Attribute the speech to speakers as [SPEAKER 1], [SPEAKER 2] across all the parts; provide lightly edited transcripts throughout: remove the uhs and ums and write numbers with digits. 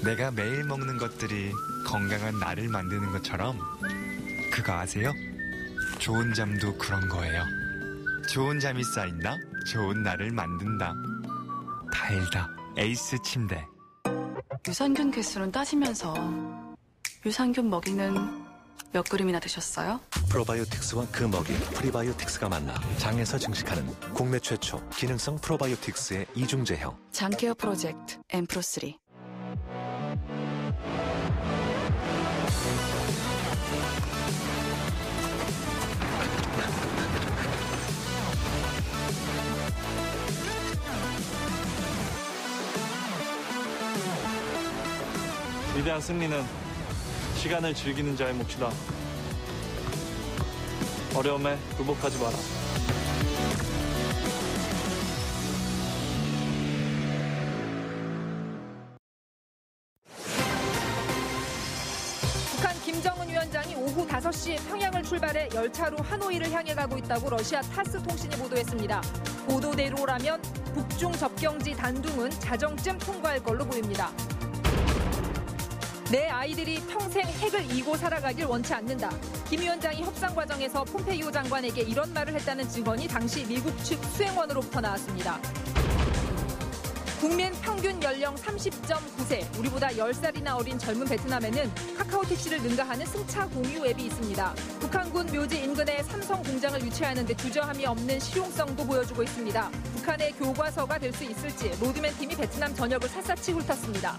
[SPEAKER 1] 내가 매일 먹는 것들이 건강한 나를 만드는 것처럼 그거 아세요? 좋은 잠도 그런 거예요. 좋은 잠이 쌓인다. 좋은 나를 만든다. 다일다. 에이스 침대.
[SPEAKER 2] 유산균 개수는 따지면서 유산균 먹이는 몇 그램이나 드셨어요?
[SPEAKER 3] 프로바이오틱스와 그 먹이 프리바이오틱스가 만나 장에서 증식하는 국내 최초 기능성 프로바이오틱스의 이중제형
[SPEAKER 2] 장케어 프로젝트 M-프로3.
[SPEAKER 4] 위대한 승리는 시간을 즐기는 자의 몫이다. 어려움에 굴복하지 마라.
[SPEAKER 5] 북한 김정은 위원장이 오후 5시 평양을 출발해 열차로 하노이를 향해 가고 있다고 러시아 타스 통신이 보도했습니다. 보도대로라면 북중 접경지 단둥은 자정쯤 통과할 걸로 보입니다. 내 아이들이 평생 핵을 이고 살아가길 원치 않는다. 김 위원장이 협상 과정에서 폼페이오 장관에게 이런 말을 했다는 증언이 당시 미국 측 수행원으로부터 나왔습니다. 국민 평균 연령 30.9세, 우리보다 10살이나 어린 젊은 베트남에는 카카오 택시를 능가하는 승차 공유 앱이 있습니다. 북한군 묘지 인근에 삼성 공장을 유치하는 데 주저함이 없는 실용성도 보여주고 있습니다. 북한의 교과서가 될 수 있을지 로드맨 팀이 베트남 전역을 샅샅이 훑었습니다.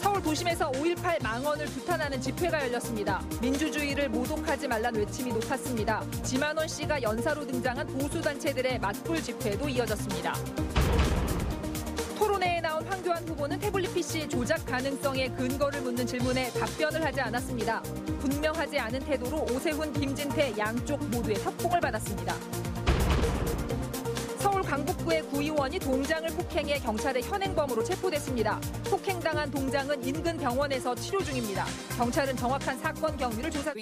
[SPEAKER 5] 서울 도심에서 5.18 망언을 규탄하는 집회가 열렸습니다. 민주주의를 모독하지 말란 외침이 높았습니다. 지만원 씨가 연사로 등장한 보수단체들의 맞불 집회도 이어졌습니다. 토론회에 나온 황교안 후보는 태블릿 PC 조작 가능성의 근거를 묻는 질문에 답변을 하지 않았습니다. 분명하지 않은 태도로 오세훈, 김진태 양쪽 모두의 협공을 받았습니다. 서울 강북구의 구의원이 동장을 폭행해 경찰의 현행범으로 체포됐습니다. 폭행당한 동장은 인근 병원에서 치료 중입니다. 경찰은 정확한 사건 경위를 조사.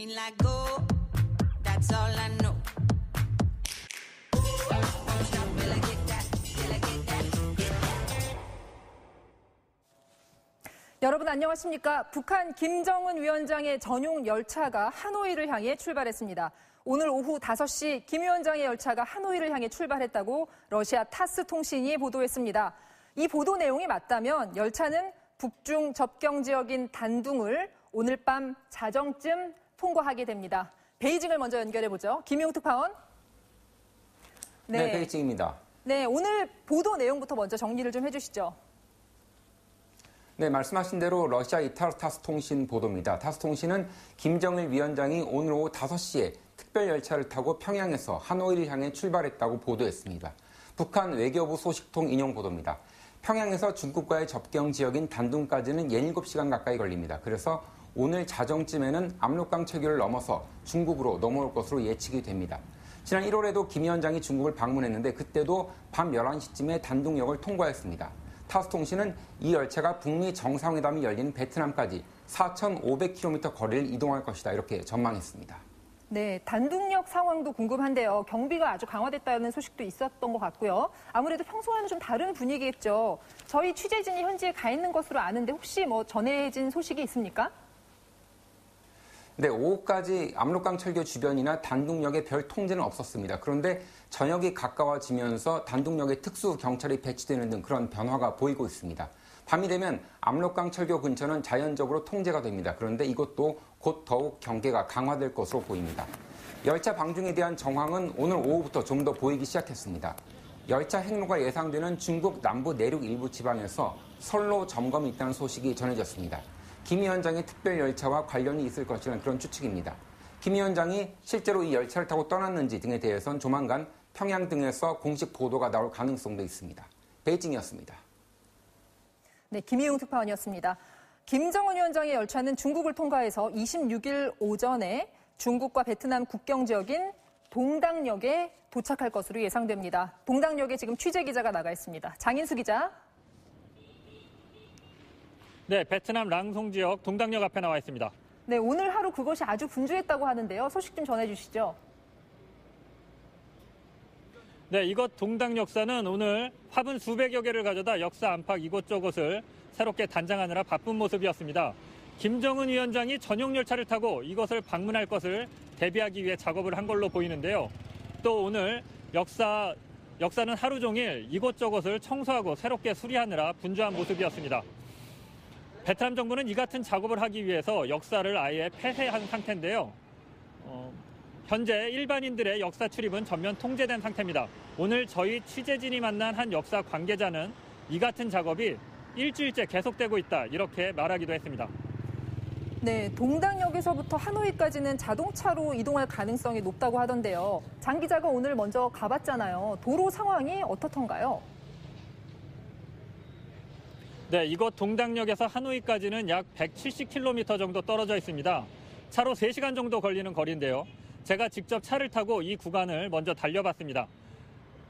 [SPEAKER 5] 여러분 안녕하십니까? 북한 김정은 위원장의 전용 열차가 하노이를 향해 출발했습니다. 오늘 오후 5시 김 위원장의 열차가 하노이를 향해 출발했다고 러시아 타스 통신이 보도했습니다. 이 보도 내용이 맞다면 열차는 북중 접경 지역인 단둥을 오늘 밤 자정쯤 통과하게 됩니다. 베이징을 먼저 연결해보죠. 김용 특파원.
[SPEAKER 6] 네, 베이징입니다.
[SPEAKER 5] 네, 오늘 보도 내용부터 먼저 정리를 좀 해주시죠.
[SPEAKER 6] 네, 말씀하신 대로 러시아 타스 통신 보도입니다. 타스 통신은 김정일 위원장이 오늘 오후 5시에 특별 열차를 타고 평양에서 하노이를 향해 출발했다고 보도했습니다. 북한 외교부 소식통 인용 보도입니다. 평양에서 중국과의 접경 지역인 단둥까지는 7시간 가까이 걸립니다. 그래서 오늘 자정쯤에는 압록강 철교를 넘어서 중국으로 넘어올 것으로 예측이 됩니다. 지난 1월에도 김 위원장이 중국을 방문했는데 그때도 밤 11시쯤에 단둥역을 통과했습니다. 타스 통신은 이 열차가 북미 정상회담이 열리는 베트남까지 4,500km 거리를 이동할 것이다 이렇게 전망했습니다.
[SPEAKER 5] 네, 단둥역 상황도 궁금한데요. 경비가 아주 강화됐다는 소식도 있었던 것 같고요. 아무래도 평소와는 좀 다른 분위기겠죠. 저희 취재진이 현지에 가 있는 것으로 아는데 혹시 전해진 소식이 있습니까?
[SPEAKER 6] 네, 오후까지 압록강 철교 주변이나 단둥역에 별 통제는 없었습니다. 그런데 저녁이 가까워지면서 단둥역에 특수 경찰이 배치되는 등 그런 변화가 보이고 있습니다. 밤이 되면 압록강 철교 근처는 자연적으로 통제가 됩니다. 그런데 이것도 곧 더욱 경계가 강화될 것으로 보입니다. 열차 방중에 대한 정황은 오늘 오후부터 좀 더 보이기 시작했습니다. 열차 행로가 예상되는 중국 남부 내륙 일부 지방에서 선로 점검이 있다는 소식이 전해졌습니다. 김 위원장의 특별 열차와 관련이 있을 것이라는 그런 추측입니다. 김 위원장이 실제로 이 열차를 타고 떠났는지 등에 대해서는 조만간 평양 등에서 공식 보도가 나올 가능성도 있습니다. 베이징이었습니다.
[SPEAKER 5] 네, 김희웅 특파원이었습니다. 김정은 위원장의 열차는 중국을 통과해서 26일 오전에 중국과 베트남 국경 지역인 동당역에 도착할 것으로 예상됩니다. 동당역에 지금 취재 기자가 나가 있습니다. 장인수 기자.
[SPEAKER 7] 네, 베트남 랑송 지역 동당역 앞에 나와 있습니다.
[SPEAKER 5] 네, 오늘 하루 그것이 아주 분주했다고 하는데요. 소식 좀 전해주시죠.
[SPEAKER 7] 네, 이곳 동당 역사는 오늘 화분 수백여 개를 가져다 역사 안팎 이곳저곳을 새롭게 단장하느라 바쁜 모습이었습니다. 김정은 위원장이 전용 열차를 타고 이것을 방문할 것을 대비하기 위해 작업을 한 걸로 보이는데요. 또 오늘 역사는 하루 종일 이곳저곳을 청소하고 새롭게 수리하느라 분주한 모습이었습니다. 베트남 정부는 이 같은 작업을 하기 위해서 역사를 아예 폐쇄한 상태인데요. 현재 일반인들의 역사 출입은 전면 통제된 상태입니다. 오늘 저희 취재진이 만난 한 역사 관계자는 이 같은 작업이 일주일째 계속되고 있다 이렇게 말하기도 했습니다.
[SPEAKER 5] 네, 동당역에서부터 하노이까지는 자동차로 이동할 가능성이 높다고 하던데요. 장 기자가 오늘 먼저 가봤잖아요. 도로 상황이 어떻던가요?
[SPEAKER 7] 네, 이곳 동당역에서 하노이까지는 약 170km 정도 떨어져 있습니다. 차로 3시간 정도 걸리는 거리인데요. 제가 직접 차를 타고 이 구간을 먼저 달려봤습니다.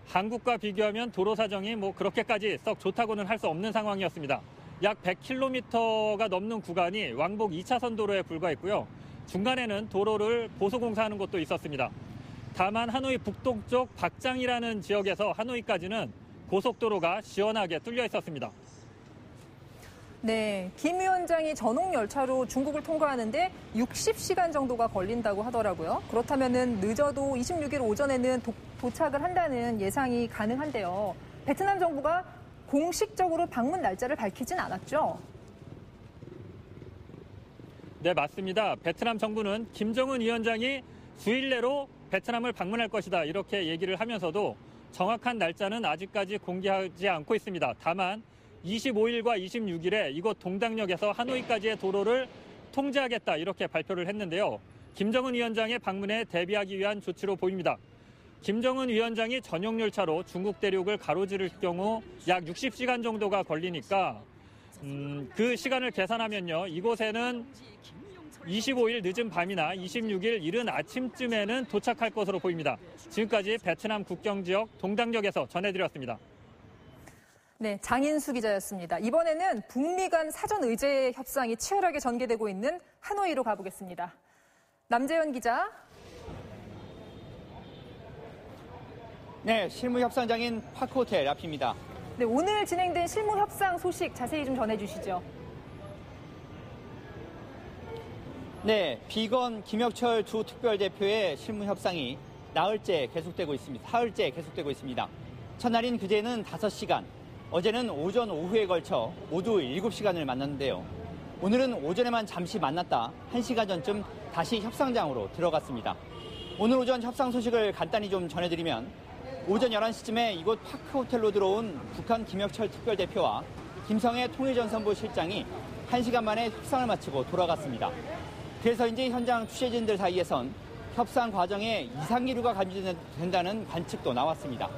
[SPEAKER 7] 한국과 비교하면 도로 사정이 그렇게까지 썩 좋다고는 할 수 없는 상황이었습니다. 약 100km가 넘는 구간이 왕복 2차선 도로에 불과했고요. 중간에는 도로를 보수공사하는 곳도 있었습니다. 다만 하노이 북동쪽 박장이라는 지역에서 하노이까지는 고속도로가 시원하게 뚫려 있었습니다.
[SPEAKER 5] 네, 김 위원장이 전용 열차로 중국을 통과하는데 60시간 정도가 걸린다고 하더라고요. 그렇다면은 늦어도 26일 오전에는 도착을 한다는 예상이 가능한데요. 베트남 정부가 공식적으로 방문 날짜를 밝히진 않았죠?
[SPEAKER 7] 네, 맞습니다. 베트남 정부는 김정은 위원장이 수일 내로 베트남을 방문할 것이다 이렇게 얘기를 하면서도 정확한 날짜는 아직까지 공개하지 않고 있습니다. 다만 25일과 26일에 이곳 동당역에서 하노이까지의 도로를 통제하겠다 이렇게 발표를 했는데요. 김정은 위원장의 방문에 대비하기 위한 조치로 보입니다. 김정은 위원장이 전용 열차로 중국 대륙을 가로지를 경우 약 60시간 정도가 걸리니까 그 시간을 계산하면요. 이곳에는 25일 늦은 밤이나 26일 이른 아침쯤에는 도착할 것으로 보입니다. 지금까지 베트남 국경지역 동당역에서 전해드렸습니다.
[SPEAKER 5] 네, 장인수 기자였습니다. 이번에는 북미 간 사전 의제 협상이 치열하게 전개되고 있는 하노이로 가보겠습니다. 남재현 기자.
[SPEAKER 8] 네, 실무협상장인 파크호텔 앞입니다.
[SPEAKER 5] 네, 오늘 진행된 실무 협상 소식 자세히 좀 전해주시죠.
[SPEAKER 8] 네, 비건 김혁철 두 특별대표의 실무협상이 사흘째 계속되고 있습니다. 첫날인 그제는 5시간, 어제는 오전 오후에 걸쳐 모두 7시간을 만났는데요. 오늘은 오전에만 잠시 만났다 1시간 전쯤 다시 협상장으로 들어갔습니다. 오늘 오전 협상 소식을 간단히 좀 전해드리면 오전 11시쯤에 이곳 파크호텔로 들어온 북한 김혁철 특별대표와 김성애 통일전선부 실장이 1시간 만에 협상을 마치고 돌아갔습니다. 그래서인지 현장 취재진들 사이에선 협상 과정에 이상기류가 감지된다는 관측도 나왔습니다.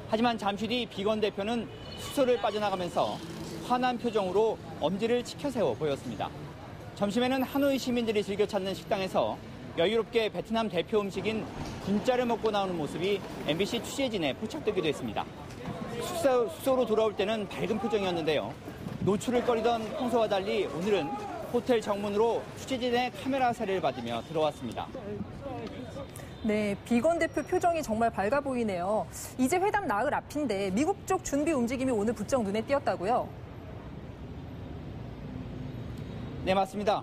[SPEAKER 8] 하지만 잠시 뒤 비건 대표는 숙소를 빠져나가면서 화난 표정으로 엄지를 치켜세워 보였습니다. 점심에는 하노이 시민들이 즐겨 찾는 식당에서 여유롭게 베트남 대표 음식인 분짜를 먹고 나오는 모습이 MBC 취재진에 포착되기도 했습니다. 숙소로 돌아올 때는 밝은 표정이었는데요. 노출을 꺼리던 평소와 달리 오늘은 호텔 정문으로 취재진의 카메라 사례를 받으며 들어왔습니다.
[SPEAKER 5] 네, 비건 대표 표정이 정말 밝아 보이네요. 이제 회담 나흘 앞인데 미국 쪽 준비 움직임이 오늘 부쩍 눈에 띄었다고요?
[SPEAKER 8] 네, 맞습니다.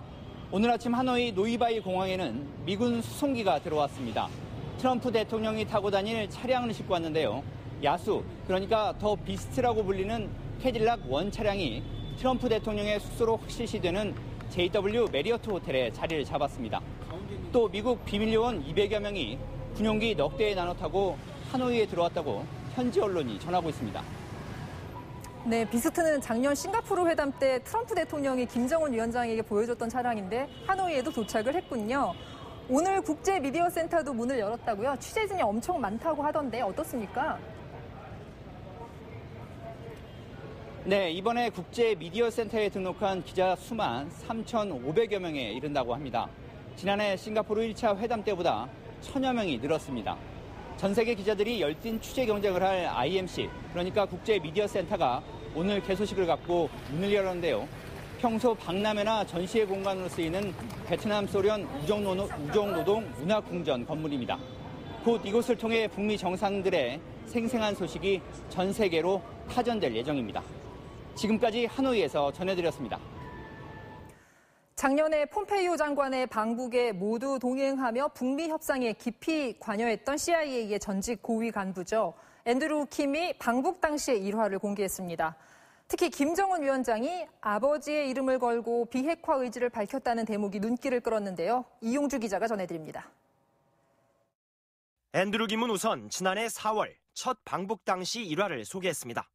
[SPEAKER 8] 오늘 아침 하노이 노이바이 공항에는 미군 수송기가 들어왔습니다. 트럼프 대통령이 타고 다닐 차량을 싣고 왔는데요. 야수, 그러니까 더 비스트라고 불리는 캐딜락 원 차량이 트럼프 대통령의 숙소로 확실시되는 JW 메리어트 호텔에 자리를 잡았습니다. 또 미국 비밀요원 200여 명이 군용기 넉 대에 나눠 타고 하노이에 들어왔다고 현지 언론이 전하고 있습니다.
[SPEAKER 5] 네, 비스트는 작년 싱가포르 회담 때 트럼프 대통령이 김정은 위원장에게 보여줬던 차량인데 하노이에도 도착을 했군요. 오늘 국제 미디어 센터도 문을 열었다고요? 취재진이 엄청 많다고 하던데 어떻습니까?
[SPEAKER 8] 네, 이번에 국제 미디어 센터에 등록한 기자 수만 3,500여 명에 이른다고 합니다. 지난해 싱가포르 1차 회담 때보다 1,000여 명이 늘었습니다. 전 세계 기자들이 열띤 취재 경쟁을 할 IMC, 그러니까 국제 미디어 센터가 오늘 개소식을 갖고 문을 열었는데요. 평소 박람회나 전시회 공간으로 쓰이는 베트남 소련 우정노동 문화궁전 건물입니다. 곧 이곳을 통해 북미 정상들의 생생한 소식이 전 세계로 파전될 예정입니다. 지금까지 하노이에서 전해드렸습니다.
[SPEAKER 5] 작년에 폼페이오 장관의 방북에 모두 동행하며 북미 협상에 깊이 관여했던 CIA의 전직 고위 간부죠. 앤드루 킴이 방북 당시의 일화를 공개했습니다. 특히 김정은 위원장이 아버지의 이름을 걸고 비핵화 의지를 밝혔다는 대목이 눈길을 끌었는데요. 이용주 기자가 전해드립니다.
[SPEAKER 9] 앤드루 김은 우선 지난해 4월 첫 방북 당시 일화를 소개했습니다.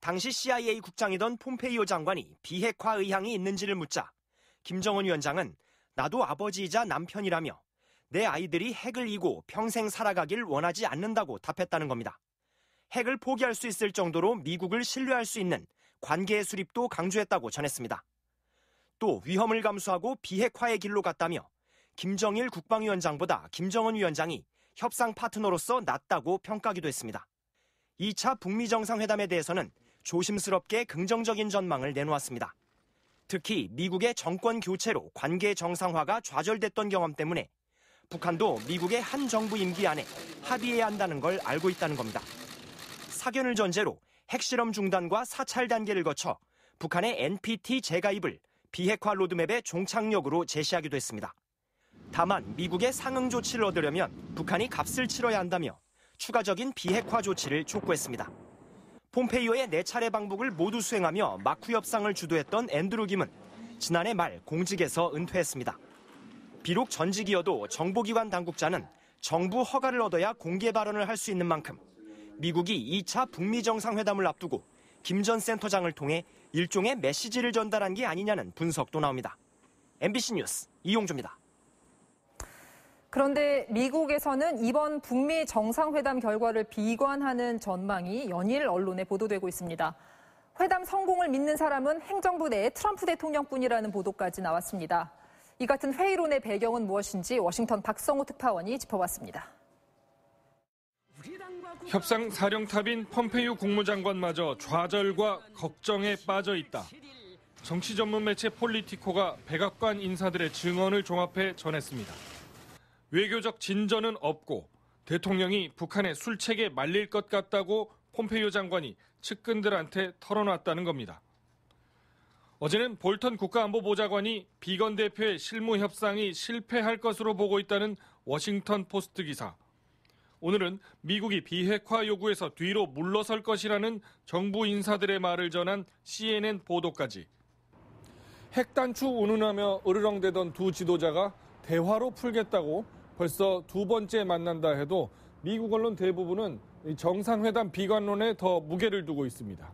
[SPEAKER 9] 당시 CIA 국장이던 폼페이오 장관이 비핵화 의향이 있는지를 묻자 김정은 위원장은 나도 아버지이자 남편이라며 내 아이들이 핵을 이고 평생 살아가길 원하지 않는다고 답했다는 겁니다. 핵을 포기할 수 있을 정도로 미국을 신뢰할 수 있는 관계의 수립도 강조했다고 전했습니다. 또 위험을 감수하고 비핵화의 길로 갔다며 김정일 국방위원장보다 김정은 위원장이 협상 파트너로서 낫다고 평가하기도 했습니다. 2차 북미 정상회담에 대해서는 조심스럽게 긍정적인 전망을 내놓았습니다. 특히 미국의 정권 교체로 관계 정상화가 좌절됐던 경험 때문에 북한도 미국의 한 정부 임기 안에 합의해야 한다는 걸 알고 있다는 겁니다. 사견을 전제로 핵실험 중단과 사찰 단계를 거쳐 북한의 NPT 재가입을 비핵화 로드맵의 종착역으로 제시하기도 했습니다. 다만 미국의 상응 조치를 얻으려면 북한이 값을 치러야 한다며 추가적인 비핵화 조치를 촉구했습니다. 폼페이오의 4차례 방북을 모두 수행하며 마쿠 협상을 주도했던 앤드루 김은 지난해 말 공직에서 은퇴했습니다. 비록 전직이어도 정보기관 당국자는 정부 허가를 얻어야 공개 발언을 할 수 있는 만큼 미국이 2차 북미 정상회담을 앞두고 김 전 센터장을 통해 일종의 메시지를 전달한 게 아니냐는 분석도 나옵니다. MBC 뉴스 이용주입니다.
[SPEAKER 5] 그런데 미국에서는 이번 북미 정상회담 결과를 비관하는 전망이 연일 언론에 보도되고 있습니다. 회담 성공을 믿는 사람은 행정부 내 트럼프 대통령뿐이라는 보도까지 나왔습니다. 이 같은 회의론의 배경은 무엇인지 워싱턴 박성호 특파원이 짚어봤습니다.
[SPEAKER 10] 협상 사령탑인 폼페이오 국무장관마저 좌절과 걱정에 빠져 있다. 정치 전문 매체 폴리티코가 백악관 인사들의 증언을 종합해 전했습니다. 외교적 진전은 없고 대통령이 북한의 술책에 말릴 것 같다고 폼페이오 장관이 측근들한테 털어놨다는 겁니다. 어제는 볼턴 국가안보보좌관이 비건 대표의 실무 협상이 실패할 것으로 보고 있다는 워싱턴 포스트 기사. 오늘은 미국이 비핵화 요구에서 뒤로 물러설 것이라는 정부 인사들의 말을 전한 CNN 보도까지. 핵 단추 운운하며 으르렁대던 두 지도자가 대화로 풀겠다고 벌써 두 번째 만난다 해도 미국 언론 대부분은 정상회담 비관론에 더 무게를 두고 있습니다.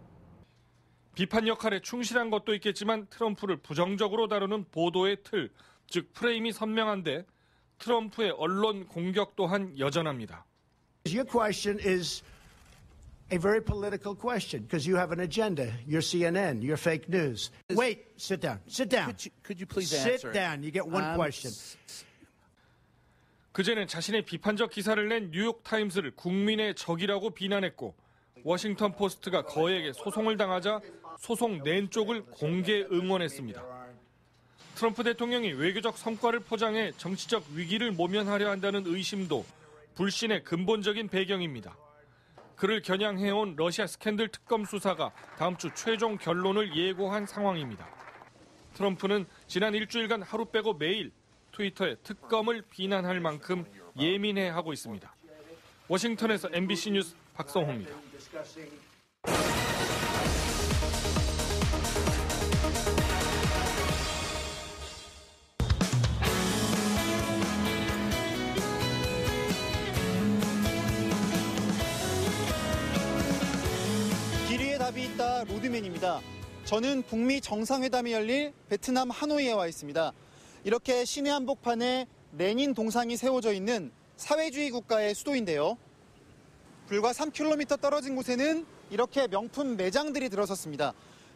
[SPEAKER 10] 비판 역할에 충실한 것도 있겠지만 트럼프를 부정적으로 다루는 보도의 틀, 즉 프레임이 선명한데 트럼프의 언론 공격 또한 여전합니다.
[SPEAKER 11] Your question is a very political question because you have an agenda. You're CNN. You're fake news. Wait, sit down. Sit down.
[SPEAKER 12] Could you please
[SPEAKER 11] sit
[SPEAKER 12] answer?
[SPEAKER 11] down. You get one question.
[SPEAKER 10] 그제는 자신의 비판적 기사를 낸 뉴욕타임스를 국민의 적이라고 비난했고 워싱턴 포스트가 거액의 소송을 당하자 소송 낸 쪽을 공개 응원했습니다. 트럼프 대통령이 외교적 성과를 포장해 정치적 위기를 모면하려 한다는 의심도 불신의 근본적인 배경입니다. 그를 겨냥해온 러시아 스캔들 특검 수사가 다음 주 최종 결론을 예고한 상황입니다. 트럼프는 지난 일주일간 하루 빼고 매일 트위터에 특검을 비난할 만큼 예민해하고 있습니다. 워싱턴에서 MBC 뉴스 박성호입니다.
[SPEAKER 13] 길이에 답이 있다 로드맨입니다. 저는 북미 정상회담이 열릴 베트남 하노이에 와 있습니다. 이렇게 시내 한복판에 레닌 동상이 세워져 있는 사회주의 국가의 수도인데요. 불과 3km 떨어진 곳에는 이렇게 명품 매장들이 들어섰습니다.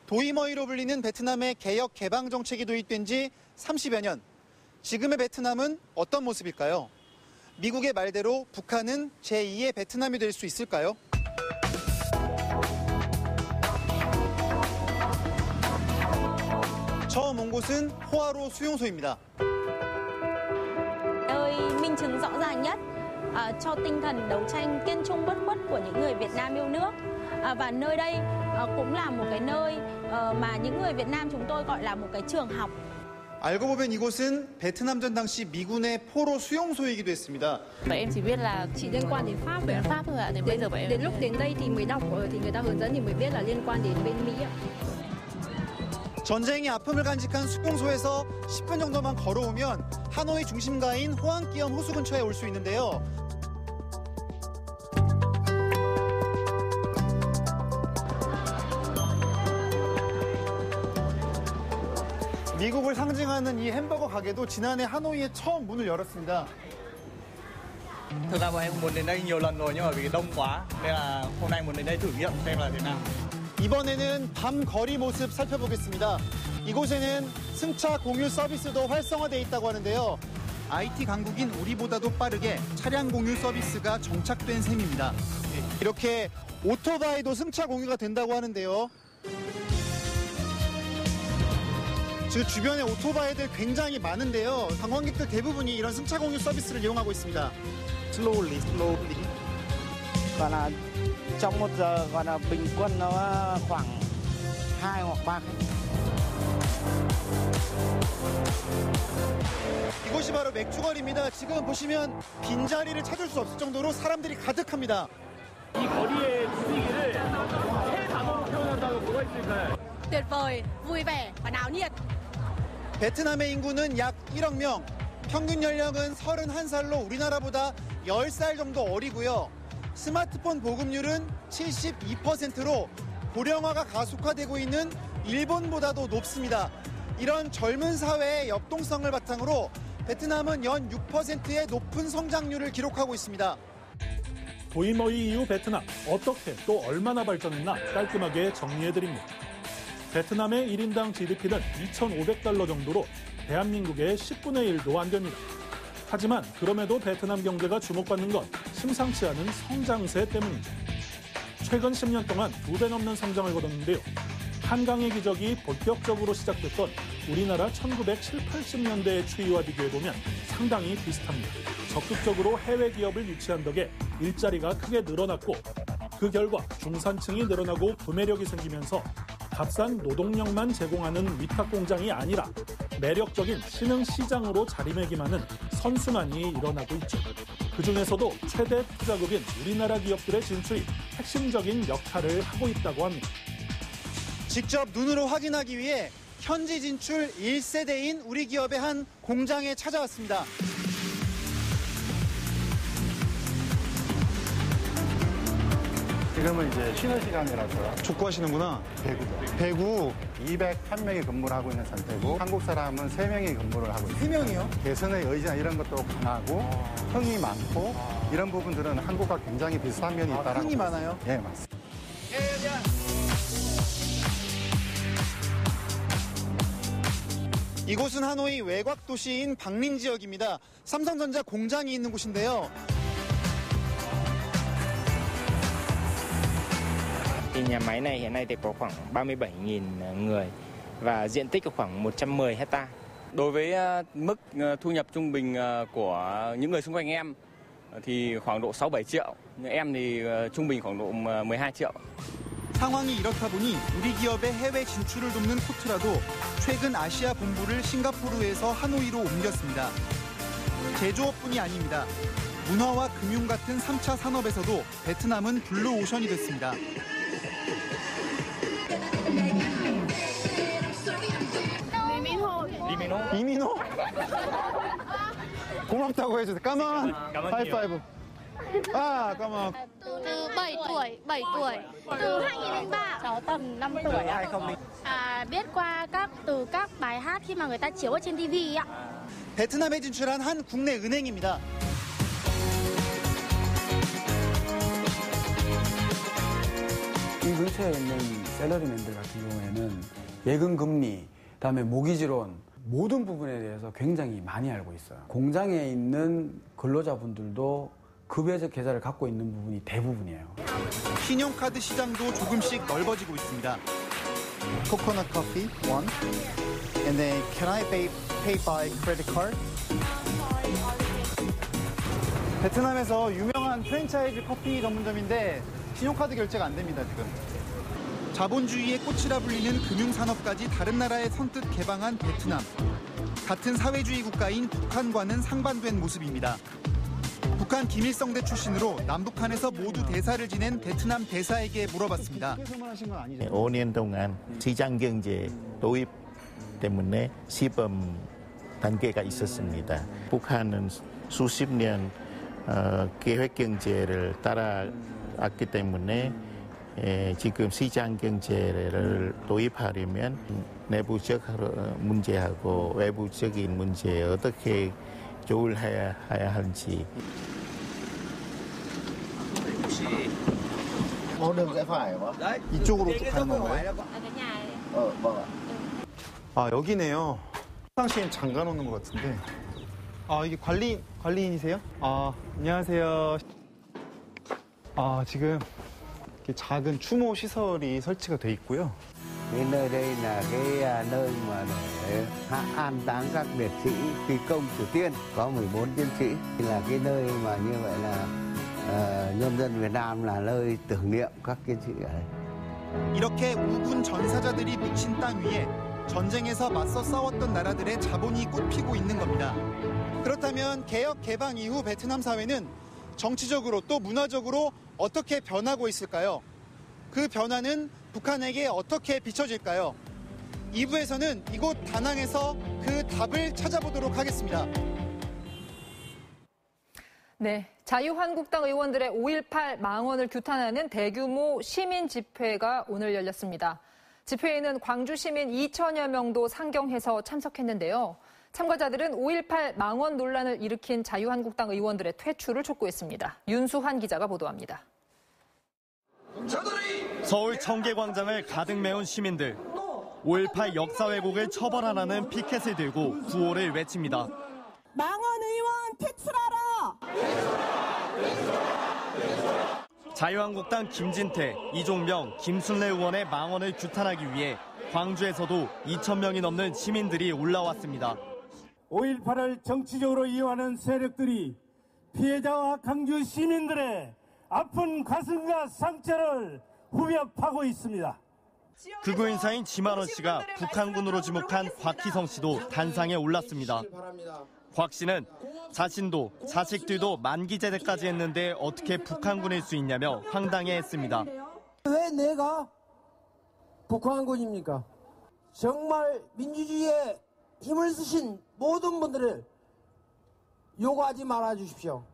[SPEAKER 13] 도이머이로 불리는 베트남의 개혁 개방 정책이 도입된 지 30여 년. 지금의 베트남은 어떤 모습일까요? 미국의 말대로 북한은 제2의 베트남이 될 수 있을까요? 처음 온 곳은 호아로 수용소입니다.
[SPEAKER 14] ơi minh chứng rõ ràng nhất
[SPEAKER 12] cho tinh thần đấu tranh kiên trung bất khuất của những người Việt Nam yêu nước. Và nơi đây cũng là một cái nơi mà những người Việt Nam chúng tôi gọi là một cái trường học.
[SPEAKER 13] 알고 보면 이곳은 베트남전 당시 mi군의 포로 수용소이기도 했습니다.
[SPEAKER 12] Em chỉ biết là chỉ liên quan đến Pháp, về Pháp thôi ạ. Bây giờ đến lúc đến đây thì mới đọc thì người ta hướng dẫn thì mới biết là liên quan đến bên Mỹ ạ.
[SPEAKER 13] 전쟁의 아픔을 간직한 수용소에서 10분 정도만 걸어오면 하노이 중심가인 호안끼엄 호수 근처에 올 수 있는데요. 미국을 상징하는 이 햄버거 가게도 지난해 하노이에 처음 문을 열었습니다.
[SPEAKER 8] Thực ra bọn em muốn đến đây nhiều lần rồi nhưng mà vì đông quá nên là hôm nay muốn đến đây thử nghiệm xem là thế nào.
[SPEAKER 13] 이번에는 밤 거리 모습 살펴보겠습니다. 이곳에는 승차 공유 서비스도 활성화되어 있다고 하는데요. IT 강국인 우리보다도 빠르게 차량 공유 서비스가 정착된 셈입니다. 이렇게 오토바이도 승차 공유가 된다고 하는데요. 그 주변에 오토바이들 굉장히 많은데요. 관광객들 대부분이 이런 승차 공유 서비스를 이용하고 있습니다.
[SPEAKER 14] Slowly. Còn là trong 1 giờ còn là bình quân nó khoảng 2 hoặc 3 khách.
[SPEAKER 13] 이곳이 바로 맥주거리입니다. 지금 보시면 빈자리를 찾을 수 없을 정도로 사람들이 가득합니다.
[SPEAKER 15] 이 거리의 분위기를 세 단어로 표현한다면 뭐가 있을까요?
[SPEAKER 12] Tuyệt vời, vui vẻ và náo nhiệt.
[SPEAKER 13] 베트남의 인구는 약 1억 명, 평균 연령은 31살로 우리나라보다 10살 정도 어리고요. 스마트폰 보급률은 72%로 고령화가 가속화되고 있는 일본보다도 높습니다. 이런 젊은 사회의 역동성을 바탕으로 베트남은 연 6%의 높은 성장률을 기록하고 있습니다.
[SPEAKER 16] 도이머이 이후 베트남 어떻게 또 얼마나 발전했나 깔끔하게 정리해드립니다. 베트남의 1인당 GDP는 2,500달러 정도로 대한민국의 10분의 1도 안 됩니다. 하지만 그럼에도 베트남 경제가 주목받는 건 심상치 않은 성장세 때문이죠. 최근 10년 동안 2배 넘는 성장을 거뒀는데요. 한강의 기적이 본격적으로 시작됐던 우리나라 1970, 80년대의 추이와 비교해보면 상당히 비슷합니다. 적극적으로 해외 기업을 유치한 덕에 일자리가 크게 늘어났고 그 결과 중산층이 늘어나고 구매력이 생기면서 값싼 노동력만 제공하는 위탁 공장이 아니라 매력적인 신흥 시장으로 자리매김하는 선순환이 일어나고 있죠. 그중에서도 최대 투자국인 우리나라 기업들의 진출이 핵심적인 역할을 하고 있다고 합니다.
[SPEAKER 13] 직접 눈으로 확인하기 위해 현지 진출 1세대인 우리 기업의 한 공장에 찾아왔습니다.
[SPEAKER 17] 지금은 이제 쉬는 시간이라서
[SPEAKER 13] 족구하시는구나.
[SPEAKER 17] 배구 201명이 근무를 하고 있는 상태고 한국 사람은 3명이 근무를 하고 있습니다.
[SPEAKER 13] 3명이요?
[SPEAKER 17] 개선의 의지나 이런 것도 강하고 흥이 많고 이런 부분들은 한국과 굉장히 비슷한 면이 있다라고.
[SPEAKER 13] 흥이 많아요?
[SPEAKER 17] 네, 맞습니다.
[SPEAKER 13] 이곳은 하노이 외곽 도시인 박린 지역입니다. 삼성전자 공장이 있는 곳인데요.
[SPEAKER 18] Nhà máy này hiện nay thì có khoảng 37.000 người và diện tích khoảng 110 hectare.
[SPEAKER 19] Đối với mức thu nhập trung bình của những người xung quanh em thì khoảng độ 6-7 triệu. Em thì trung bình khoảng độ 12 triệu.
[SPEAKER 13] 상황이 이렇다 보니 우리 기업의 해외 진출을 돕는 코트라도 최근 아시아 본부를 싱가포르에서 하노이로 옮겼습니다. 제조업뿐이 아닙니다. 문화와 금융 같은 3차 산업에서도 베트남은 블루오션이 됐습니다. 이민호? 고맙다고 해주세요. 까만 하이파이브. À, cảm ơn.
[SPEAKER 20] Từ 7 tuổi. Từ 2003. Cháu tầm 5 tuổi ạ. Biết qua các bài hát khi mà người ta chiếu ở trên TV ạ.
[SPEAKER 13] 베트남에 진출한 한 국내 은행입니다.
[SPEAKER 21] 이 근처에 있는 샐러리맨들 같은 경우에는 예금 금리, 그다음에 모기지론 모든 부분에 대해서 굉장히 많이 알고 있어요. 공장에 있는 근로자분들도 급여적 계좌를 갖고 있는 부분이 대부분이에요.
[SPEAKER 13] 신용카드 시장도 조금씩 넓어지고 있습니다. Coconut coffee, one. And then can I pay by credit card? 베트남에서 유명한 프랜차이즈 커피 전문점인데 신용카드 결제가 안 됩니다, 지금. 자본주의의 꽃이라 불리는 금융산업까지 다른 나라에 선뜻 개방한 베트남. 같은 사회주의 국가인 북한과는 상반된 모습입니다. 북한 김일성대 출신으로 남북한에서 모두 대사를 지낸 베트남 대사에게 물어봤습니다.
[SPEAKER 1] 5년 동안 시장 경제 도입 때문에 시범 단계가 있었습니다. 북한은 수십 년 계획 경제를 따라왔기 때문에 지금 시장 경제를 도입하려면 내부적 문제하고 외부적인 문제에 어떻게 조율해야 할지.
[SPEAKER 13] 이쪽으로 가는 건가요? 아, 여기네요. 화장실 잠가 놓는 것 같은데. 아, 이게 관리인이세요? 아, 안녕하세요. 아, 지금 이렇게 작은 추모 시설이 설치가 돼 있고요.
[SPEAKER 14] Cái nơi đây là cái nơi mà để an táng các liệt sĩ phi công Triều Tiên có 14 chiến sĩ, là cái nơi mà như vậy là nhân dân Việt Nam là nơi tưởng niệm các chiến sĩ ở đây.
[SPEAKER 13] 이렇게 우군 전사자들이 묻힌 땅 위에 전쟁에서 맞서 싸웠던 나라들의 자본이 꽃피고 있는 겁니다. 그렇다면 개혁 개방 이후 베트남 사회는 정치적으로 또 문화적으로 어떻게 변하고 있을까요? 그 변화는 북한에게 어떻게 비춰질까요? 2부에서는 이곳 다낭에서 그 답을 찾아보도록 하겠습니다.
[SPEAKER 5] 네, 자유한국당 의원들의 5.18 망언을 규탄하는 대규모 시민 집회가 오늘 열렸습니다. 집회에는 광주 시민 2천여 명도 상경해서 참석했는데요. 참가자들은 5.18 망언 논란을 일으킨 자유한국당 의원들의 퇴출을 촉구했습니다. 윤수환 기자가 보도합니다.
[SPEAKER 22] 서울 청계광장을 가득 메운 시민들. 5.18 역사 왜곡을 처벌하라는 피켓을 들고 구호를 외칩니다.
[SPEAKER 23] 망언 의원 퇴출하라!
[SPEAKER 22] 자유한국당 김진태, 이종명, 김순례 의원의 망언을 규탄하기 위해 광주에서도 2,000명이 넘는 시민들이 올라왔습니다.
[SPEAKER 15] 5.18을 정치적으로 이용하는 세력들이 피해자와 광주 시민들의 아픈 가슴과 상처를 후벼파고 있습니다.
[SPEAKER 22] 극우 인사인 지만원 씨가 북한군으로 지목한 곽희성 씨도 단상에 올랐습니다. 곽 씨는 자신도 자식들도 만기 제대까지 했는데 어떻게 북한군일 수 있냐며 황당해했습니다.
[SPEAKER 24] 왜 내가 북한군입니까? 정말 민주주의에 힘을 쓰신 모든 분들을 요구하지 말아 주십시오.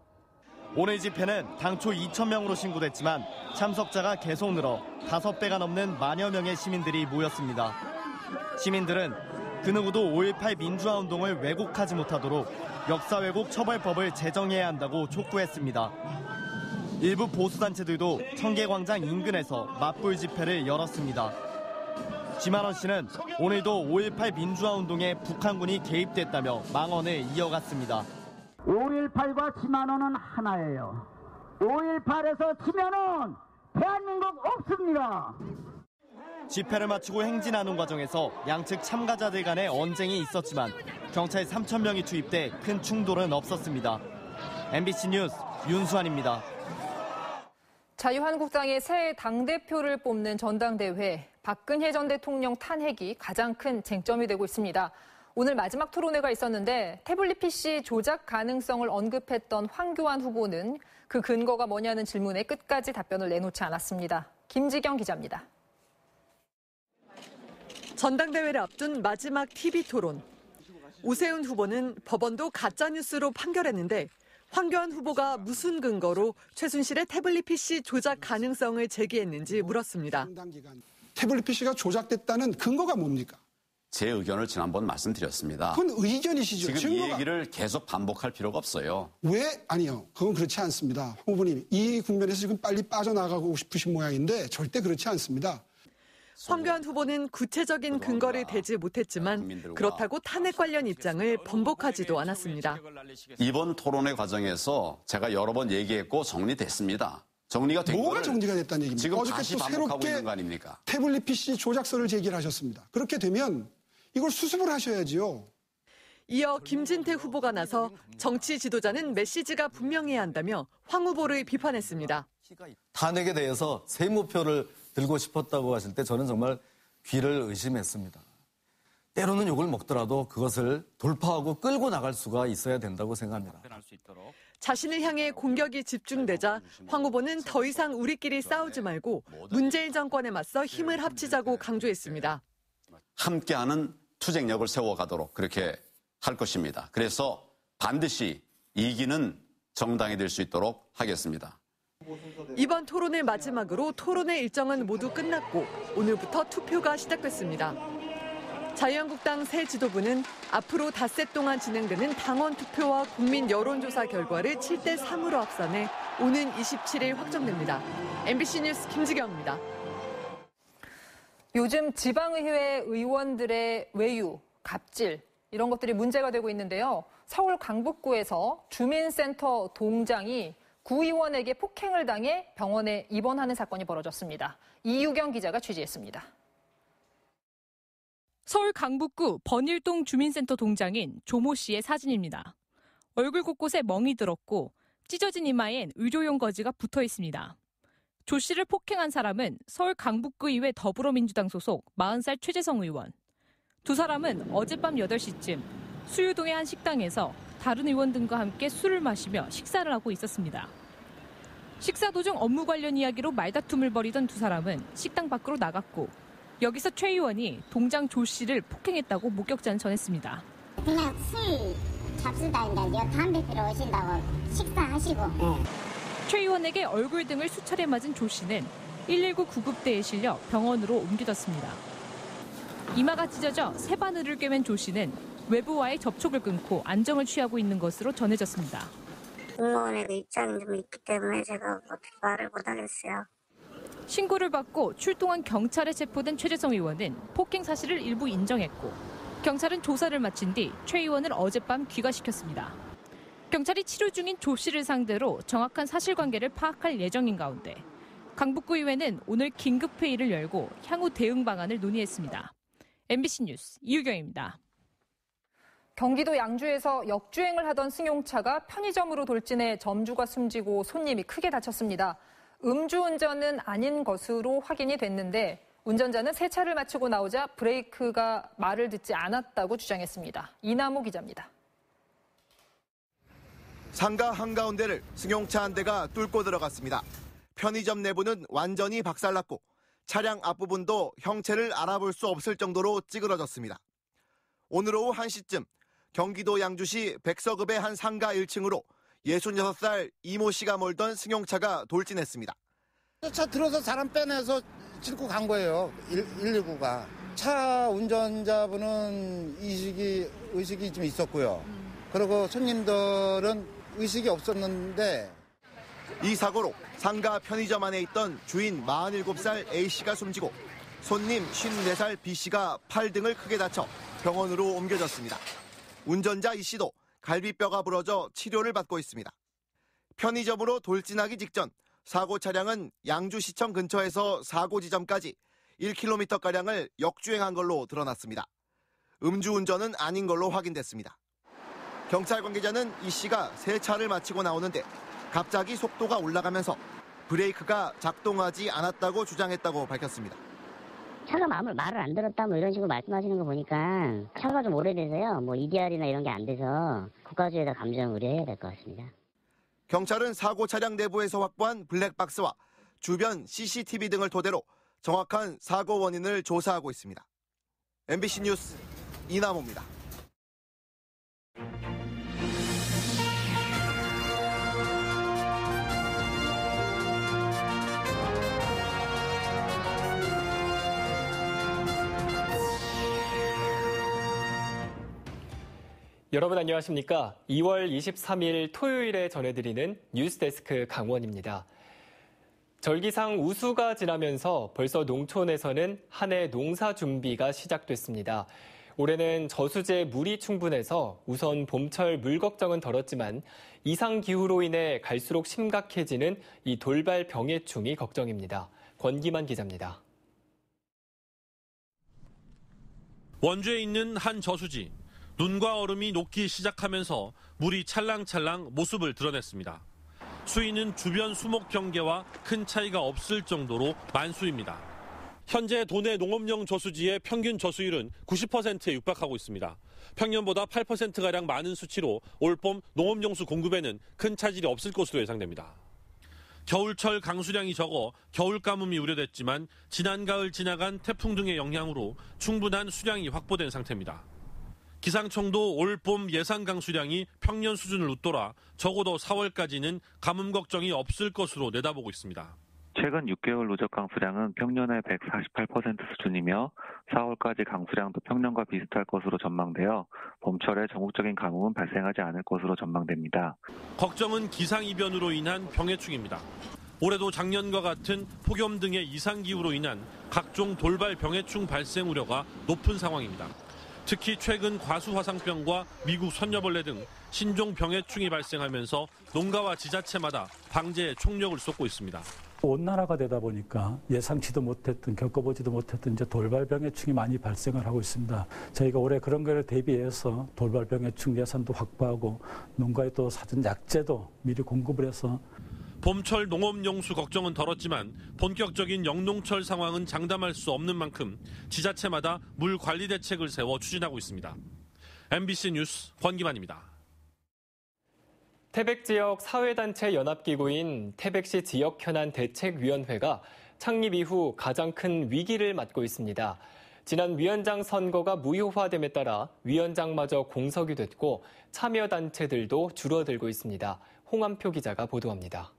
[SPEAKER 22] 오늘 집회는 당초 2,000명으로 신고됐지만 참석자가 계속 늘어 5배가 넘는 만여 명의 시민들이 모였습니다. 시민들은 그 누구도 5.18 민주화 운동을 왜곡하지 못하도록 역사 왜곡 처벌법을 제정해야 한다고 촉구했습니다. 일부 보수단체들도 청계광장 인근에서 맞불 집회를 열었습니다. 지만원 씨는 오늘도 5.18 민주화 운동에 북한군이 개입됐다며 망언을 이어갔습니다.
[SPEAKER 24] 5.18과 지만원은 하나예요. 5.18에서 지면은 대한민국 없습니다.
[SPEAKER 22] 집회를 마치고 행진하는 과정에서 양측 참가자들 간의 언쟁이 있었지만 경찰 3,000명이 투입돼 큰 충돌은 없었습니다. MBC 뉴스 윤수환입니다.
[SPEAKER 5] 자유한국당의 새 당대표를 뽑는 전당대회, 박근혜 전 대통령 탄핵이 가장 큰 쟁점이 되고 있습니다. 오늘 마지막 토론회가 있었는데 태블릿 PC 조작 가능성을 언급했던 황교안 후보는 그 근거가 뭐냐는 질문에 끝까지 답변을 내놓지 않았습니다. 김지경 기자입니다.
[SPEAKER 25] 전당대회를 앞둔 마지막 TV 토론. 오세훈 후보는 법원도 가짜뉴스로 판결했는데 황교안 후보가 무슨 근거로 최순실의 태블릿 PC 조작 가능성을 제기했는지 물었습니다.
[SPEAKER 26] 태블릿 PC가 조작됐다는 근거가 뭡니까?
[SPEAKER 27] 제 의견을 지난번 말씀드렸습니다.
[SPEAKER 26] 그건 의견이시죠.
[SPEAKER 27] 지금 이 얘기를 계속 반복할 필요가 없어요.
[SPEAKER 26] 왜? 아니요. 그건 그렇지 않습니다. 황 후보님, 이 국면에서 지금 빨리 빠져나가고 싶으신 모양인데 절대 그렇지 않습니다.
[SPEAKER 25] 황교안 후보는 구체적인 근거를 대지 못했지만 그렇다고 탄핵 관련 입장을 번복하지도 않았습니다.
[SPEAKER 27] 이번 토론회 과정에서 제가 여러 번 얘기했고 정리됐습니다. 정리가 된
[SPEAKER 26] 뭐가 정리가 됐다는 얘기입니까?
[SPEAKER 27] 지금
[SPEAKER 26] 어저께
[SPEAKER 27] 다시
[SPEAKER 26] 또
[SPEAKER 27] 반복하고
[SPEAKER 26] 새롭게
[SPEAKER 27] 있는 거 아닙니까?
[SPEAKER 26] 태블릿 PC 조작서를 제기를 하셨습니다. 그렇게 되면 이걸 수습을 하셔야지요.
[SPEAKER 25] 이어 김진태 후보가 나서 정치 지도자는 메시지가 분명해야 한다며 황 후보를 비판했습니다.
[SPEAKER 2] 탄핵에 대해서 세무표를 들고 싶었다고 하실 때 저는 정말 귀를 의심했습니다. 때로는 욕을 먹더라도 그것을 돌파하고 끌고 나갈 수가 있어야 된다고 생각합니다.
[SPEAKER 25] 자신을 향해 공격이 집중되자 황 후보는 더 이상 우리끼리 싸우지 말고 문재인 정권에 맞서 힘을 합치자고 강조했습니다.
[SPEAKER 27] 함께하는 투쟁력을 세워가도록 그렇게 할 것입니다. 그래서 반드시 이기는 정당이 될 수 있도록 하겠습니다.
[SPEAKER 25] 이번 토론을 마지막으로 토론의 일정은 모두 끝났고 오늘부터 투표가 시작됐습니다. 자유한국당 새 지도부는 앞으로 닷새 동안 진행되는 당원 투표와 국민 여론조사 결과를 7대3으로 합산해 오는 27일 확정됩니다. MBC 뉴스 김지경입니다.
[SPEAKER 5] 요즘 지방의회 의원들의 외유, 갑질 이런 것들이 문제가 되고 있는데요. 서울 강북구에서 주민센터 동장이 구의원에게 폭행을 당해 병원에 입원하는 사건이 벌어졌습니다. 이유경 기자가 취재했습니다.
[SPEAKER 3] 서울 강북구 번일동 주민센터 동장인 조모 씨의 사진입니다. 얼굴 곳곳에 멍이 들었고 찢어진 이마엔 의료용 거즈가 붙어 있습니다. 조 씨를 폭행한 사람은 서울 강북구의회 더불어민주당 소속 40살 최재성 의원. 두 사람은 어젯밤 8시쯤 수유동의 한 식당에서 다른 의원 등과 함께 술을 마시며 식사를 하고 있었습니다. 식사 도중 업무 관련 이야기로 말다툼을 벌이던 두 사람은 식당 밖으로 나갔고 여기서 최 의원이 동장 조 씨를 폭행했다고 목격자는 전했습니다.
[SPEAKER 4] 그냥 술 잡수다니까 담배 피러 오신다고 식사하시고.
[SPEAKER 3] 최 의원에게 얼굴 등을 수차례 맞은 조 씨는 119 구급대에 실려 병원으로 옮겨졌습니다. 이마가 찢어져 세 바늘을 꿰맨 조 씨는 외부와의 접촉을 끊고 안정을 취하고 있는 것으로 전해졌습니다.
[SPEAKER 4] 공무원에도 입장이 좀 있기 때문에 제가 어떻게 말을 못하겠어요.
[SPEAKER 3] 신고를 받고 출동한 경찰에 체포된 최재성 의원은 폭행 사실을 일부 인정했고 경찰은 조사를 마친 뒤 최 의원을 어젯밤 귀가시켰습니다. 경찰이 치료 중인 조 씨를 상대로 정확한 사실관계를 파악할 예정인 가운데 강북구의회는 오늘 긴급회의를 열고 향후 대응 방안을 논의했습니다. MBC 뉴스 이유경입니다.
[SPEAKER 5] 경기도 양주에서 역주행을 하던 승용차가 편의점으로 돌진해 점주가 숨지고 손님이 크게 다쳤습니다. 음주운전은 아닌 것으로 확인이 됐는데 운전자는 세차를 마치고 나오자 브레이크가 말을 듣지 않았다고 주장했습니다. 이남호 기자입니다.
[SPEAKER 6] 상가 한가운데를 승용차 한 대가 뚫고 들어갔습니다. 편의점 내부는 완전히 박살났고 차량 앞부분도 형체를 알아볼 수 없을 정도로 찌그러졌습니다. 오늘 오후 1시쯤 경기도 양주시 백서급의 한 상가 1층으로 66살 이모 씨가 몰던 승용차가 돌진했습니다.
[SPEAKER 7] 차 들어서 사람 빼내서 싣고 간 거예요. 119가. 차 운전자분은 의식이 좀 있었고요. 그리고 손님들은 의식이 없었는데.
[SPEAKER 6] 이 사고로 상가 편의점 안에 있던 주인 47살 A씨가 숨지고 손님 54살 B씨가 팔 등을 크게 다쳐 병원으로 옮겨졌습니다. 운전자 E씨도 갈비뼈가 부러져 치료를 받고 있습니다. 편의점으로 돌진하기 직전 사고 차량은 양주시청 근처에서 사고 지점까지 1km가량을 역주행한 걸로 드러났습니다. 음주운전은 아닌 걸로 확인됐습니다. 경찰 관계자는 E씨가 세차를 마치고 나오는데 갑자기 속도가 올라가면서 브레이크가 작동하지 않았다고 주장했다고 밝혔습니다.
[SPEAKER 4] 차가 말을 안 들었다 뭐 이런 식으로 말씀하시는 거 보니까 차가 좀 오래돼서요. 뭐 EDR이나 이런 게 안 돼서 국가주에다 감정 의뢰해야 될 것 같습니다.
[SPEAKER 6] 경찰은 사고 차량 내부에서 확보한 블랙박스와 주변 CCTV 등을 토대로 정확한 사고 원인을 조사하고 있습니다. MBC 뉴스 이남호입니다.
[SPEAKER 9] 여러분 안녕하십니까? 2월 23일 토요일에 전해드리는 뉴스데스크 강원입니다. 절기상 우수가 지나면서 벌써 농촌에서는 한 해 농사 준비가 시작됐습니다. 올해는 저수지에 물이 충분해서 우선 봄철 물 걱정은 덜었지만 이상 기후로 인해 갈수록 심각해지는 이 돌발 병해충이 걱정입니다. 권기만 기자입니다.
[SPEAKER 11] 원주에 있는 한 저수지.
[SPEAKER 8] 눈과 얼음이 녹기 시작하면서 물이 찰랑찰랑 모습을 드러냈습니다. 수위는 주변 수목 경계와 큰 차이가 없을 정도로 만수입니다. 현재 도내 농업용 저수지의 평균 저수율은 90%에 육박하고 있습니다. 평년보다 8%가량 많은 수치로 올봄 농업용수 공급에는 큰 차질이 없을 것으로 예상됩니다. 겨울철 강수량이 적어 겨울 가뭄이 우려됐지만 지난 가을 지나간 태풍 등의 영향으로 충분한 수량이 확보된 상태입니다. 기상청도 올봄 예상 강수량이 평년 수준을 웃돌아 적어도 4월까지는 가뭄 걱정이 없을 것으로 내다보고 있습니다.
[SPEAKER 10] 최근 6개월 누적 강수량은 평년의 148% 수준이며 4월까지 강수량도 평년과 비슷할 것으로 전망되어 봄철에 전국적인 가뭄은 발생하지 않을 것으로 전망됩니다.
[SPEAKER 8] 걱정은 기상이변으로 인한 병해충입니다. 올해도 작년과 같은 폭염 등의 이상기후로 인한 각종 돌발 병해충 발생 우려가 높은 상황입니다. 특히 최근 과수화상병과 미국 선녀벌레 등 신종 병해충이 발생하면서 농가와 지자체마다 방제에 총력을 쏟고 있습니다.
[SPEAKER 11] 온난화가 되다 보니까 예상치도 못했던, 겪어보지도 못했던 이제 돌발병해충이 많이 발생을 하고 있습니다. 저희가 올해 그런 거를 대비해서 돌발병해충 예산도 확보하고 농가에 또 사전 약제도 미리 공급을 해서
[SPEAKER 8] 봄철 농업용수 걱정은 덜었지만 본격적인 영농철 상황은 장담할 수 없는 만큼 지자체마다 물 관리 대책을 세워 추진하고 있습니다. MBC 뉴스 권기만입니다.
[SPEAKER 9] 태백 지역 사회단체 연합기구인 태백시 지역현안대책위원회가 창립 이후 가장 큰 위기를 맞고 있습니다. 지난 위원장 선거가 무효화됨에 따라 위원장마저 공석이 됐고 참여단체들도 줄어들고 있습니다. 홍한표 기자가 보도합니다.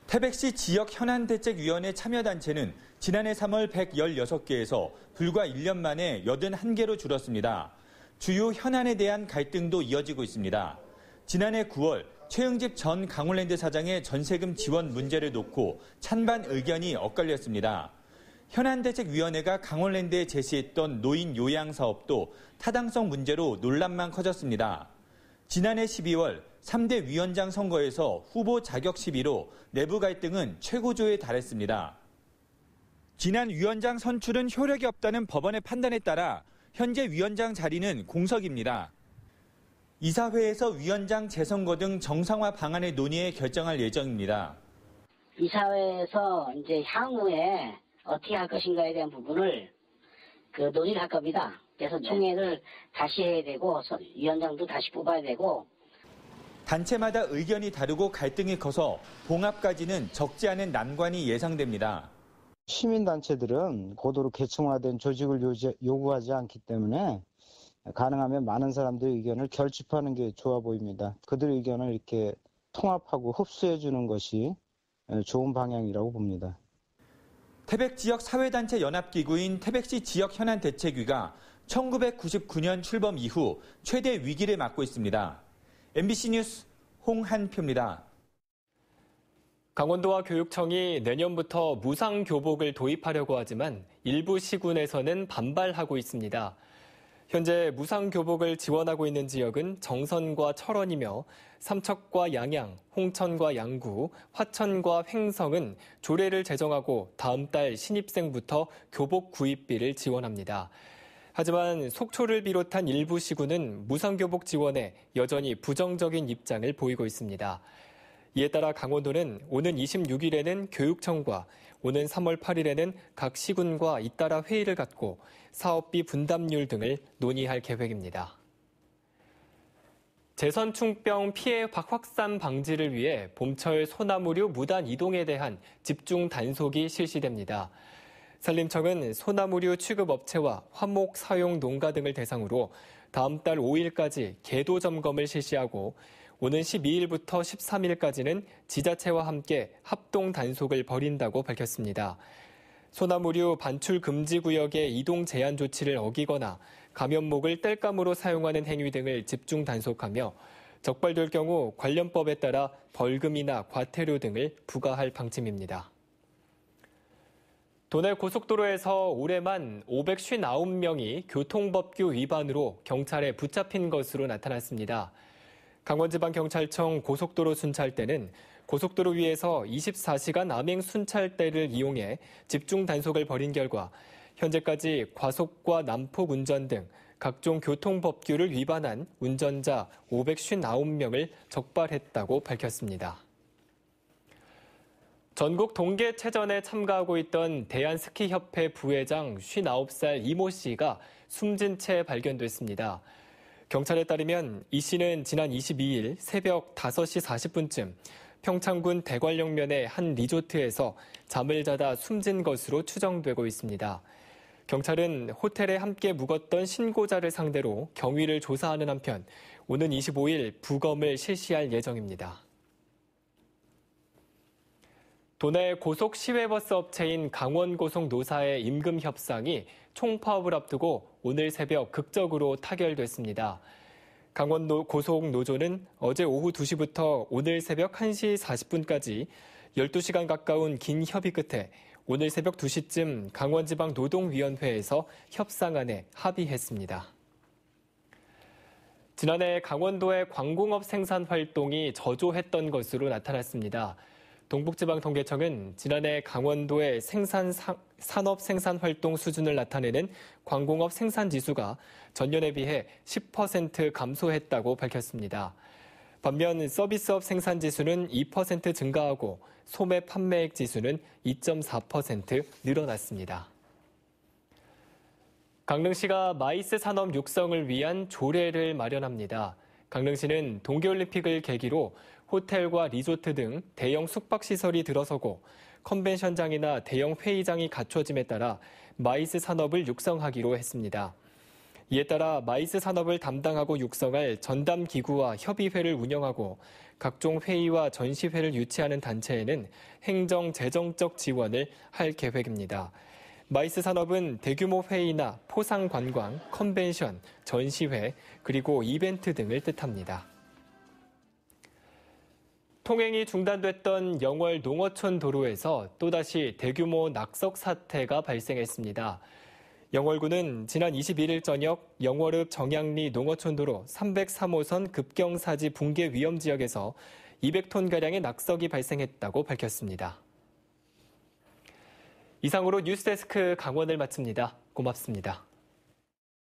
[SPEAKER 12] 태백시 지역현안대책위원회 참여단체는 지난해 3월 116개에서 불과 1년 만에 81개로 줄었습니다. 주요 현안에 대한 갈등도 이어지고 있습니다. 지난해 9월 최응집 전 강원랜드 사장의 전세금 지원 문제를 놓고 찬반 의견이 엇갈렸습니다. 현안대책위원회가 강원랜드에 제시했던 노인 요양 사업도 타당성 문제로 논란만 커졌습니다. 지난해 12월 3대 위원장 선거에서 후보 자격 시비로 내부 갈등은 최고조에 달했습니다. 지난 위원장 선출은 효력이 없다는 법원의 판단에 따라 현재 위원장 자리는 공석입니다. 이사회에서 위원장 재선거 등 정상화 방안의 논의에 결정할 예정입니다.
[SPEAKER 4] 이사회에서 이제 향후에 어떻게 할 것인가에 대한 부분을 논의를 할 겁니다. 그래서 총회를 다시 해야 되고 위원장도 다시 뽑아야 되고.
[SPEAKER 12] 단체마다 의견이 다르고 갈등이 커서 봉합까지는 적지 않은 난관이 예상됩니다.
[SPEAKER 16] 시민단체들은 고도로 계층화된 조직을 요구하지 않기 때문에 가능하면 많은 사람들의 의견을 결집하는 게 좋아 보입니다. 그들의 의견을 이렇게 통합하고 흡수해 주는 것이 좋은 방향이라고 봅니다.
[SPEAKER 12] 태백 지역 사회단체 연합기구인 태백시 지역현안대책위가 1999년 출범 이후 최대 위기를 맞고 있습니다. MBC 뉴스 홍한표입니다.
[SPEAKER 9] 강원도와 교육청이 내년부터 무상교복을 도입하려고 하지만 일부 시군에서는 반발하고 있습니다. 현재 무상교복을 지원하고 있는 지역은 정선과 철원이며 삼척과 양양, 홍천과 양구, 화천과 횡성은 조례를 제정하고 다음 달 신입생부터 교복 구입비를 지원합니다. 하지만 속초를 비롯한 일부 시군은 무상교복 지원에 여전히 부정적인 입장을 보이고 있습니다. 이에 따라 강원도는 오는 26일에는 교육청과 오는 3월 8일에는 각 시군과 잇따라 회의를 갖고 사업비 분담률 등을 논의할 계획입니다. 제선충병 피해 확산 방지를 위해 봄철 소나무류 무단 이동에 대한 집중 단속이 실시됩니다. 산림청은 소나무류 취급업체와 화목 사용 농가 등을 대상으로 다음 달 5일까지 궤도 점검을 실시하고 오는 12일부터 13일까지는 지자체와 함께 합동 단속을 벌인다고 밝혔습니다. 소나무류 반출 금지 구역의 이동 제한 조치를 어기거나 감염목을 땔감으로 사용하는 행위 등을 집중 단속하며 적발될 경우 관련법에 따라 벌금이나 과태료 등을 부과할 방침입니다. 도내 고속도로에서 올해만 559명이 교통법규 위반으로 경찰에 붙잡힌 것으로 나타났습니다. 강원지방경찰청 고속도로 순찰대는 고속도로 위에서 24시간 암행 순찰대를 이용해 집중 단속을 벌인 결과 현재까지 과속과 난폭 운전 등 각종 교통법규를 위반한 운전자 559명을 적발했다고 밝혔습니다. 전국 동계체전에 참가하고 있던 대한스키협회 부회장 59살 이모 씨가 숨진 채 발견됐습니다. 경찰에 따르면 이 씨는 지난 22일 새벽 5시 40분쯤 평창군 대관령면의 한 리조트에서 잠을 자다 숨진 것으로 추정되고 있습니다. 경찰은 호텔에 함께 묵었던 신고자를 상대로 경위를 조사하는 한편 오는 25일 부검을 실시할 예정입니다. 도내 고속 시외버스 업체인 강원고속노사의 임금 협상이 총파업을 앞두고 오늘 새벽 극적으로 타결됐습니다. 강원고속노조는 어제 오후 2시부터 오늘 새벽 1시 40분까지 12시간 가까운 긴 협의 끝에 오늘 새벽 2시쯤 강원지방노동위원회에서 협상안에 합의했습니다. 지난해 강원도의 광공업 생산 활동이 저조했던 것으로 나타났습니다. 동북지방통계청은 지난해 강원도의 산업 생산 활동 수준을 나타내는 광공업 생산 지수가 전년에 비해 10% 감소했다고 밝혔습니다. 반면 서비스업 생산 지수는 2% 증가하고 소매 판매액 지수는 2.4% 늘어났습니다. 강릉시가 마이스 산업 육성을 위한 조례를 마련합니다. 강릉시는 동계올림픽을 계기로 호텔과 리조트 등 대형 숙박시설이 들어서고 컨벤션장이나 대형 회의장이 갖춰짐에 따라 마이스 산업을 육성하기로 했습니다. 이에 따라 마이스 산업을 담당하고 육성할 전담기구와 협의회를 운영하고 각종 회의와 전시회를 유치하는 단체에는 행정, 재정적 지원을 할 계획입니다. 마이스 산업은 대규모 회의나 포상 관광, 컨벤션, 전시회, 그리고 이벤트 등을 뜻합니다. 통행이 중단됐던 영월 농어촌 도로에서 또다시 대규모 낙석 사태가 발생했습니다. 영월군은 지난 21일 저녁 영월읍 정양리 농어촌 도로 303호선 급경사지 붕괴 위험 지역에서 200톤가량의 낙석이 발생했다고 밝혔습니다. 이상으로 뉴스데스크 강원을 마칩니다. 고맙습니다.